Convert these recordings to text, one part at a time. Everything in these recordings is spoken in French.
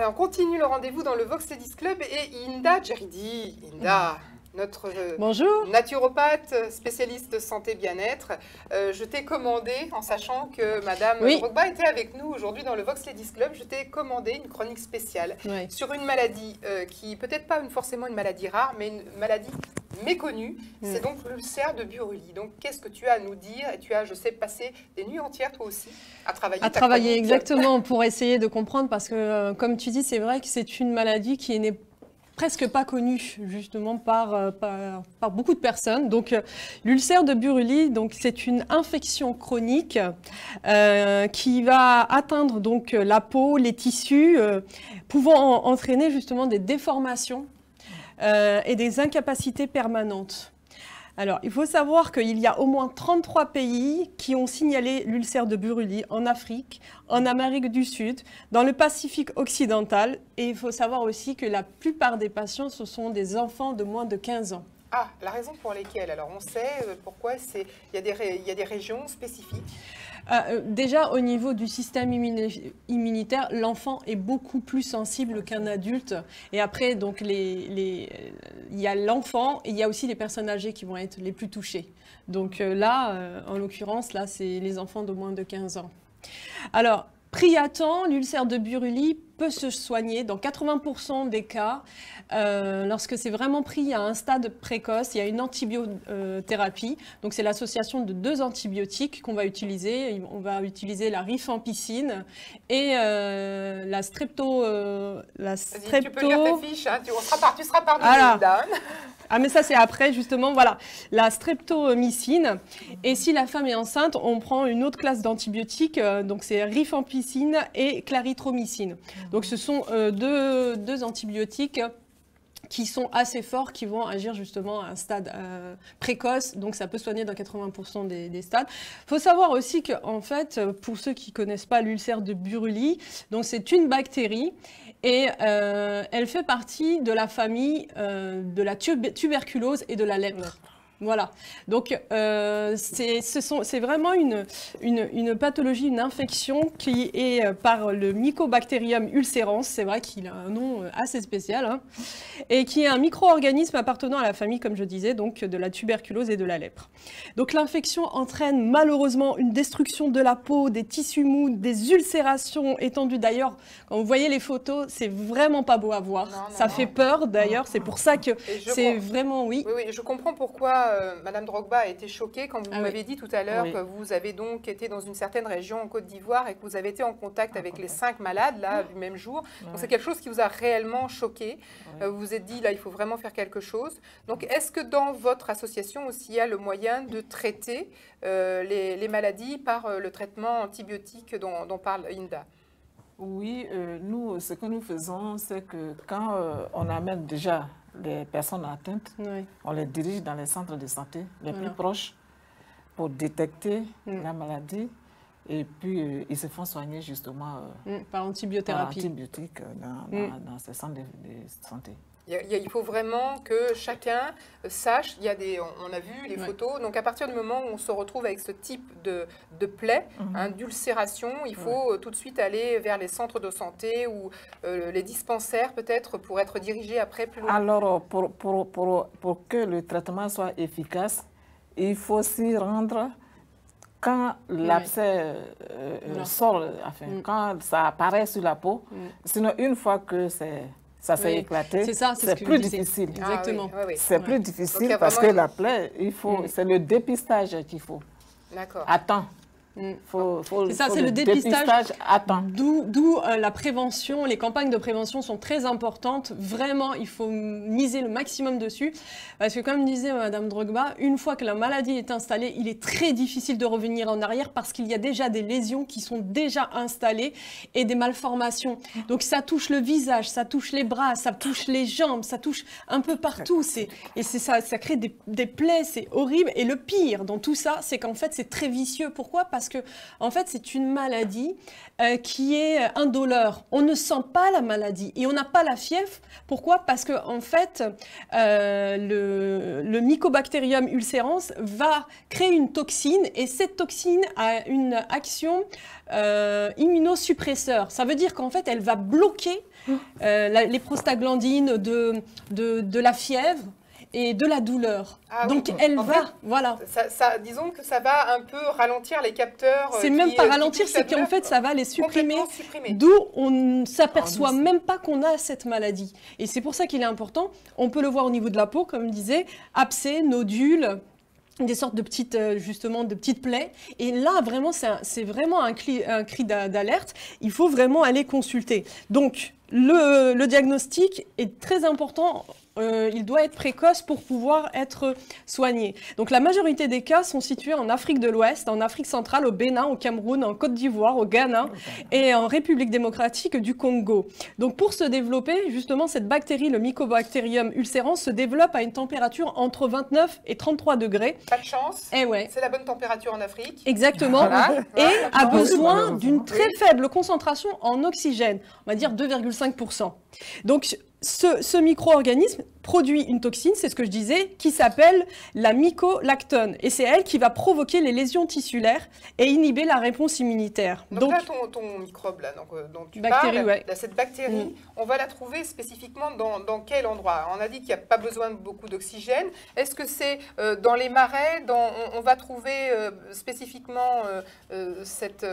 Alors, on continue le rendez-vous dans le Vox Ladies Club et Hinda Djeridi. Hinda, notre Bonjour. naturopathe spécialiste santé bien-être. Je t'ai commandé, en sachant que Madame Drogba était avec nous aujourd'hui dans le Vox Ladies Club, je t'ai commandé une chronique spéciale sur une maladie qui, peut-être pas forcément une maladie rare, mais une maladie méconnue. C'est donc l'ulcère de Buruli. Donc, qu'est-ce que tu as à nous dire? Et tu as, je sais, passé des nuits entières, toi aussi, à travailler. À travailler, exactement, pour essayer de comprendre, parce que, comme tu dis, c'est vrai que c'est une maladie qui n'est presque pas connue, justement, par beaucoup de personnes. Donc, l'ulcère de Buruli, donc, c'est une infection chronique qui va atteindre donc, la peau, les tissus, pouvant entraîner justement des déformations et des incapacités permanentes. Alors, il faut savoir qu'il y a au moins 33 pays qui ont signalé l'ulcère de Buruli en Afrique, en Amérique du Sud, dans le Pacifique occidental. Et il faut savoir aussi que la plupart des patients, ce sont des enfants de moins de 15 ans. Ah, la raison pour lesquelles? Alors, on sait pourquoi il y a des régions spécifiques. Déjà, au niveau du système immunitaire, l'enfant est beaucoup plus sensible qu'un adulte. Et après, donc, il y a l'enfant et il y a aussi les personnes âgées qui vont être les plus touchées. Donc là, en l'occurrence, là, c'est les enfants de moins de 15 ans. Alors, pris à temps, l'ulcère de Buruli peut se soigner dans 80% des cas. Lorsque c'est vraiment pris à un stade précoce, il y a une antibiothérapie. Donc c'est l'association de 2 antibiotiques qu'on va utiliser. On va utiliser la rifampicine et la strepto... Tu peux lire tes fiches, hein, tu seras pardonné. Voilà. Ah mais ça c'est après justement, voilà, la streptomycine. Et si la femme est enceinte, on prend une autre classe d'antibiotiques, donc c'est rifampicine et clarithromycine. Donc ce sont deux antibiotiques qui sont assez forts, qui vont agir justement à un stade précoce, donc ça peut soigner dans 80% des stades. Il faut savoir aussi qu'en fait, pour ceux qui ne connaissent pas l'ulcère de Buruli, donc c'est une bactérie et elle fait partie de la famille de la tuberculose et de la lèpre. Voilà, donc c'est vraiment une pathologie, une infection qui est par le Mycobacterium ulcerans, c'est vrai qu'il a un nom assez spécial, hein, et qui est un micro-organisme appartenant à la famille, comme je disais, donc de la tuberculose et de la lèpre. Donc l'infection entraîne malheureusement une destruction de la peau, des tissus mous, des ulcérations étendues. D'ailleurs, quand vous voyez les photos, c'est vraiment pas beau à voir, ça fait peur d'ailleurs, c'est pour ça que c'est vraiment, oui, je comprends pourquoi Madame Drogba a été choquée quand vous m'avez dit tout à l'heure que vous avez donc été dans une certaine région en Côte d'Ivoire et que vous avez été en contact avec les 5 malades là, du même jour. Donc c'est quelque chose qui vous a réellement choqué. Vous vous êtes dit, là, il faut vraiment faire quelque chose. Donc est-ce que dans votre association aussi, il y a le moyen de traiter les maladies par le traitement antibiotique dont parle Hinda? Oui, nous, ce que nous faisons, c'est que quand on amène déjà les personnes atteintes, on les dirige dans les centres de santé les plus proches pour détecter la maladie et puis ils se font soigner justement par antibiothérapie. Par antibiotiques dans ces centres de santé. Il faut vraiment que chacun sache, on a vu les photos, donc à partir du moment où on se retrouve avec ce type de plaie, d'ulcération, il faut tout de suite aller vers les centres de santé ou les dispensaires peut-être pour être dirigé après plus loin. Alors pour que le traitement soit efficace, il faut s'y rendre quand l'abcès sort, quand ça apparaît sur la peau, sinon une fois que ça s'est éclaté, c'est plus difficile. Exactement. C'est plus difficile parce que la plaie, c'est le dépistage qu'il faut. D'accord. Attends. C'est ça, c'est le dépistage à temps. D'où la prévention, les campagnes de prévention sont très importantes. Vraiment, il faut miser le maximum dessus. Parce que comme disait Madame Drogba, une fois que la maladie est installée, il est très difficile de revenir en arrière parce qu'il y a déjà des lésions qui sont déjà installées et des malformations. Donc ça touche le visage, ça touche les bras, ça touche les jambes, ça touche un peu partout. Et ça crée des plaies, c'est horrible. Et le pire dans tout ça, c'est qu'en fait, c'est très vicieux. Pourquoi ? Parce parce que, en fait, c'est une maladie qui est indolore. On ne sent pas la maladie et on n'a pas la fièvre. Pourquoi? Parce que, en fait, le Mycobacterium ulcerans va créer une toxine et cette toxine a une action immunosuppresseur. Ça veut dire qu'en fait, elle va bloquer les prostaglandines de la fièvre et de la douleur. Ah, donc oui. elle en va, fait, voilà. Disons que ça va un peu ralentir les capteurs. C'est même pas ralentir, c'est qu'en fait ça va les supprimer. D'où on ne s'aperçoit même pas qu'on a cette maladie. Et c'est pour ça qu'il est important. On peut le voir au niveau de la peau, comme je disais, abcès, nodules, des sortes de petites, justement, de petites plaies. Et là, vraiment, c'est vraiment un cri d'alerte. Il faut vraiment aller consulter. Donc, le diagnostic est très important. Il doit être précoce pour pouvoir être soigné. Donc la majorité des cas sont situés en Afrique de l'Ouest, en Afrique centrale, au Bénin, au Cameroun, en Côte d'Ivoire, au Ghana et en République démocratique du Congo. Donc pour se développer, justement, cette bactérie, le Mycobacterium ulcerans, se développe à une température entre 29 et 33 degrés. Pas de chance. Et ouais. C'est la bonne température en Afrique. Exactement. Voilà. Et a besoin d'une très faible concentration en oxygène, on va dire 2,5%. Donc ce micro-organisme produit une toxine, c'est ce que je disais, qui s'appelle la mycolactone. Et c'est elle qui va provoquer les lésions tissulaires et inhiber la réponse immunitaire. Donc là, ton microbe là, dont tu bactérie, parles, ouais. cette bactérie, on va la trouver spécifiquement dans quel endroit? On a dit qu'il n'y a pas besoin de beaucoup d'oxygène. Est-ce que c'est dans les marais, on va trouver spécifiquement cette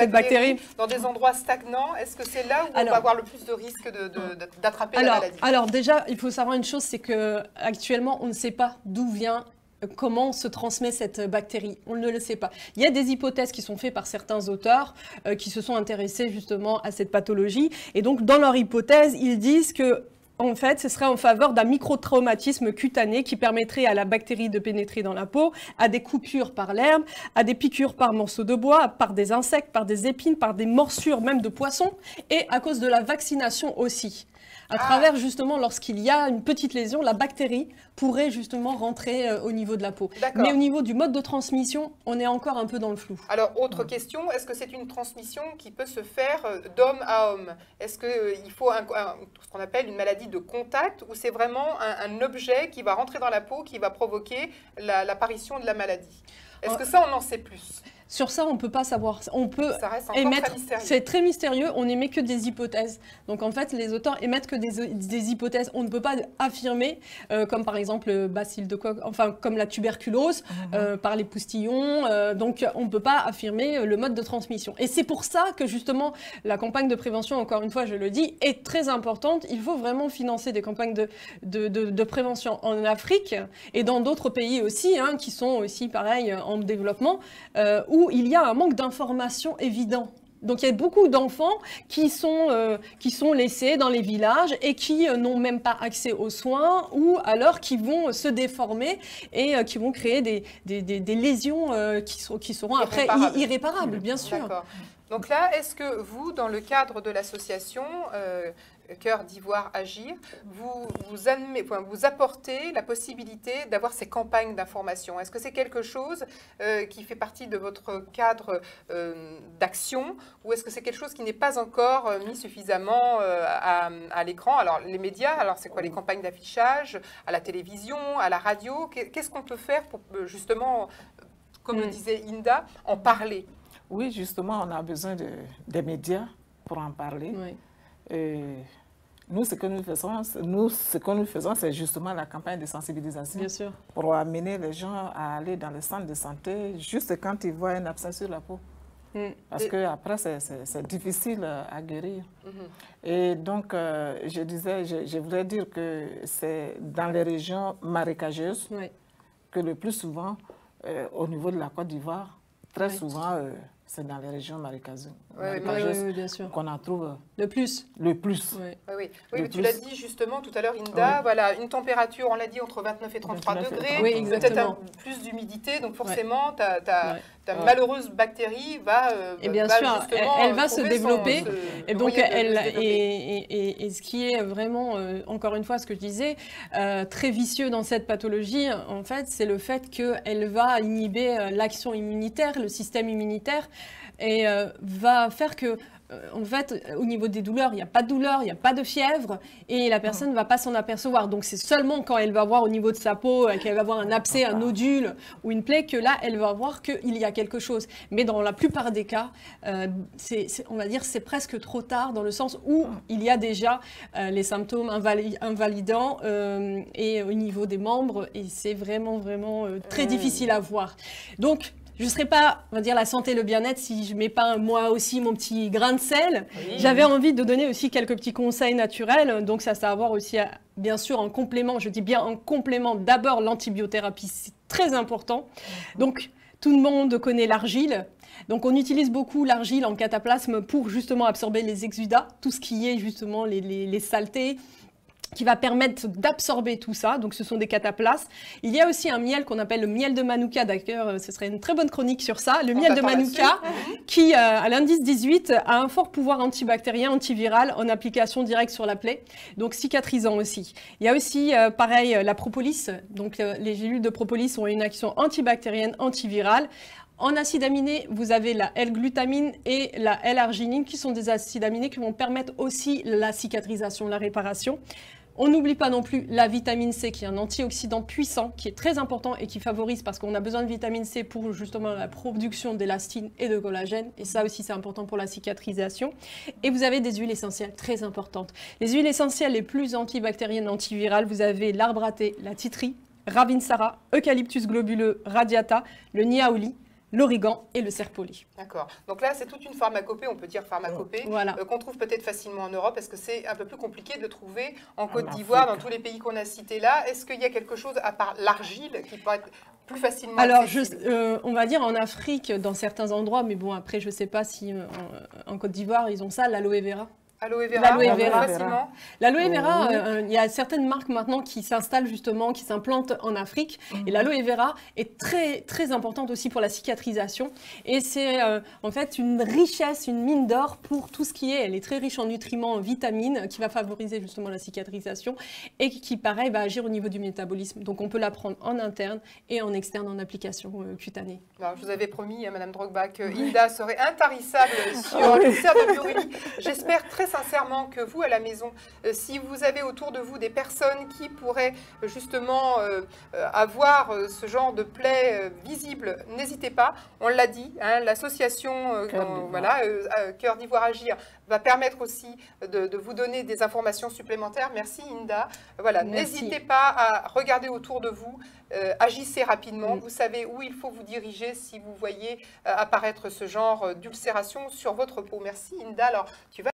bactérie dans des endroits stagnants? Est-ce que c'est là où on va avoir le plus de risque d'attraper la maladie? Alors déjà, il faut savoir une chose, c'est qu'actuellement, on ne sait pas d'où vient, comment se transmet cette bactérie. On ne le sait pas. Il y a des hypothèses qui sont faites par certains auteurs qui se sont intéressés justement à cette pathologie. Et donc, dans leur hypothèse, ils disent que en fait, ce serait en faveur d'un microtraumatisme cutané qui permettrait à la bactérie de pénétrer dans la peau, à des coupures par l'herbe, à des piqûres par morceaux de bois, par des insectes, par des épines, par des morsures même de poissons, et à cause de la vaccination aussi. À travers, justement, lorsqu'il y a une petite lésion, la bactérie pourrait justement rentrer au niveau de la peau. Mais au niveau du mode de transmission, on est encore un peu dans le flou. Alors, autre question, est-ce que c'est une transmission qui peut se faire d'homme à homme? Est-ce qu'il faut ce qu'on appelle une maladie de contact, ou c'est vraiment un objet qui va rentrer dans la peau, qui va provoquer l'apparition de la maladie? Est-ce que ça, on en sait plus? Sur ça, on ne peut pas savoir. On peut ça reste encore émettre. Très mystérieux. C'est très mystérieux. On n'émet que des hypothèses. Donc en fait, les auteurs émettent que des hypothèses. On ne peut pas affirmer, comme par exemple le bacille de Koch, enfin comme la tuberculose, par les poustillons. Donc on ne peut pas affirmer le mode de transmission. Et c'est pour ça que justement la campagne de prévention, encore une fois, je le dis, est très importante. Il faut vraiment financer des campagnes de prévention en Afrique et dans d'autres pays aussi, hein, qui sont aussi pareil en développement, où il y a un manque d'informations évident. Donc il y a beaucoup d'enfants qui sont laissés dans les villages et qui n'ont même pas accès aux soins, ou alors qui vont se déformer et qui vont créer des lésions qui seront après irréparables, bien sûr. D'accord. Donc là, est-ce que vous, dans le cadre de l'association Cœur d'Ivoire Agir, vous apportez la possibilité d'avoir ces campagnes d'information? Est-ce que c'est quelque chose qui fait partie de votre cadre d'action, ou est-ce que c'est quelque chose qui n'est pas encore mis suffisamment à l'écran? Alors les médias, alors c'est quoi les campagnes d'affichage, à la télévision, à la radio? Qu'est-ce qu'on peut faire pour justement, comme le disait Inda, en parler? Oui, justement, on a besoin des médias pour en parler. Oui. Nous, ce que nous faisons, c'est justement la campagne de sensibilisation. Bien sûr. Pour amener les gens à aller dans le centre de santé juste quand ils voient un abcès sur la peau. Parce qu'après, c'est difficile à guérir. Et donc, je voulais dire que c'est dans les régions marécageuses que le plus souvent, au niveau de la Côte d'Ivoire, très souvent, c'est dans les régions marécageuses. bien sûr, qu'on en trouve le plus. Le plus. Oui, mais tu l'as dit justement tout à l'heure, Hinda, voilà, une température, on l'a dit, entre 29 et 33 degrés, peut-être plus d'humidité, donc forcément, ta malheureuse bactérie va, et bien sûr, elle va se développer. Et donc, et ce qui est vraiment, encore une fois, ce que je disais, très vicieux dans cette pathologie, en fait, c'est le fait qu'elle va inhiber l'action immunitaire, le système immunitaire, et va faire que, en fait, au niveau des douleurs, il n'y a pas de douleur, il n'y a pas de fièvre, et la personne ne va pas s'en apercevoir. Donc, c'est seulement quand elle va voir au niveau de sa peau, qu'elle va voir un abcès, un nodule ou une plaie, que là, elle va voir qu'il y a quelque chose. Mais dans la plupart des cas, on va dire, c'est presque trop tard, dans le sens où il y a déjà les symptômes invalidants et au niveau des membres, et c'est vraiment, vraiment très difficile à voir. Donc, je ne serais pas, on va dire, la santé et le bien-être si je ne mets pas moi aussi mon petit grain de sel. Oui. J'avais envie de donner aussi quelques petits conseils naturels. Donc ça a à voir aussi, bien sûr, en complément, je dis bien en complément, d'abord l'antibiothérapie, c'est très important. Donc tout le monde connaît l'argile. Donc on utilise beaucoup l'argile en cataplasme pour justement absorber les exudats, tout ce qui est justement les saletés, qui va permettre d'absorber tout ça. Donc, ce sont des cataplasmes. Il y a aussi un miel qu'on appelle le miel de Manuka. D'ailleurs, ce serait une très bonne chronique sur ça. Le miel de Manuka, qui, à l'indice 18, a un fort pouvoir antibactérien, antiviral, en application directe sur la plaie. Donc, cicatrisant aussi. Il y a aussi, pareil, la propolis. Donc, les gélules de propolis ont une action antibactérienne, antivirale. En acides aminés, vous avez la L-glutamine et la L-arginine, qui sont des acides aminés qui vont permettre aussi la cicatrisation, la réparation. On n'oublie pas non plus la vitamine C, qui est un antioxydant puissant, qui est très important et qui favorise, parce qu'on a besoin de vitamine C pour justement la production d'élastine et de collagène. Et ça aussi, c'est important pour la cicatrisation. Et vous avez des huiles essentielles très importantes. Les huiles essentielles les plus antibactériennes, antivirales, vous avez l'arbre à thé, la titri, Ravinsara, Eucalyptus globuleux, Radiata, le niaouli, l'origan et le serpolie. D'accord. Donc là, c'est toute une pharmacopée, on peut dire pharmacopée, qu'on trouve peut-être facilement en Europe. Est-ce que c'est un peu plus compliqué de le trouver en Côte d'Ivoire, dans tous les pays qu'on a cités là? Est-ce qu'il y a quelque chose, à part l'argile, qui peut être plus facilement accessible? Alors, on va dire en Afrique, dans certains endroits, mais bon, après, je ne sais pas si en Côte d'Ivoire, ils ont ça, l'aloe vera. L'aloe vera, facilement. L'aloe vera, il y a certaines marques maintenant qui s'installent justement, qui s'implantent en Afrique. Et l'aloe vera est très, très importante aussi pour la cicatrisation. Et c'est en fait une richesse, une mine d'or pour tout ce qui est. Elle est très riche en nutriments, en vitamines, qui va favoriser justement la cicatrisation et qui, pareil, va agir au niveau du métabolisme. Donc on peut la prendre en interne et en externe en application cutanée. Alors, je vous avais promis, Madame Drogba, que Hinda serait intarissable sur le cerf de Biorui. J'espère très sincèrement que vous, à la maison, si vous avez autour de vous des personnes qui pourraient justement avoir ce genre de plaie visible, n'hésitez pas. On l'a dit, hein, l'association Cœur d'Ivoire Agir va permettre aussi de vous donner des informations supplémentaires. Merci Hinda. Voilà, n'hésitez pas à regarder autour de vous, agissez rapidement. Vous savez où il faut vous diriger si vous voyez apparaître ce genre d'ulcération sur votre peau. Merci Hinda. Alors, tu vas